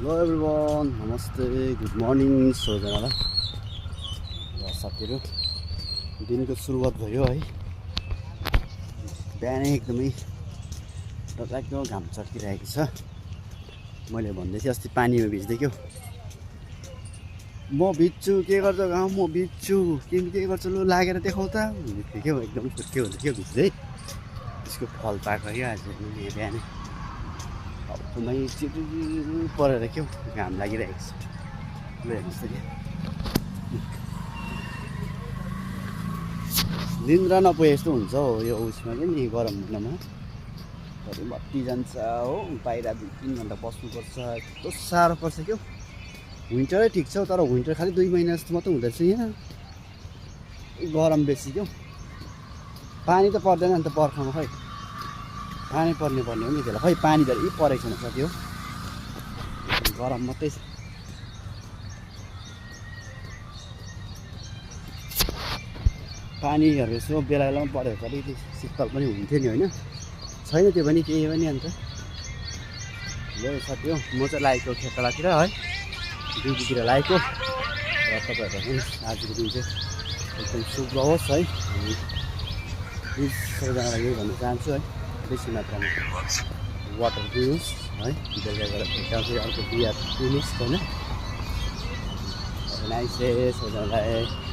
Hello everyone, नमस्ते, good morning सबैजनालाई। र साथीहरू, दिनको सुरुवात भयो है। बिहानै एकदमै डरलाग्दो घाम चर्किरहेको छ। मैले भन्दै थिएँ अस्ति पानीमा भिज्दै क्या, म भिज्छु के गर्छ गाउँ, म भिज्छु तिमी के गर्छ लु लागेर देखाउ त भन्दै थिएँ क्या। एकदम खुट्के हुन्थ्यो क्या भिज्दै। त्यसको फल पाएको क्या आज बिहानै। एकदमै चिरिरी परेर क्या घाम लागिरहेको छ। ल हेर्नुहोस् त, निन्द्रा नपुगे जस्तो हुन्छ हो यो उसमा के नि, गरम दिनमा घरि बत्ती जान्छ हो, बाहिर 2-3 घन्टा बस्नुपर्छ, यस्तो साह्रो पर्छ क्या। विन्टरै ठिक छ, तर विन्टर खालि 2 महिना जस्तो मात्रै हुँदैछ यहाँ, गरम बेसी क्या। पानी त पर्दैन नि त बर्खामा, खै पानी पर्ने हो नि त्यसलाई, खै पानी धेरै परेको छैन साथी हो, गरम मात्रै छ। पानीहरू यसो बेला बेलामा पऱ्यो भने अलिकति शीतल पनि हुन्थ्यो नि होइन, छैन त्यो पनि केही पनि। अन्त ल साथी हो, म चाहिँ लागेको खेतलातिर है, ड्युटीतिर लागेको। र तपाईँहरू पनि आजको दिन चाहिँ एकदम शुभ होस् है। अनि प्लिज सबैजनालाई यही भन्न चाहन्छु है, बेसी मात्रामा वाटर पिउनुहोस् है, बेलुका गएर फेरि अर्को बियर पिउनुहोस् होइन। नाइस डे सबैजनालाई।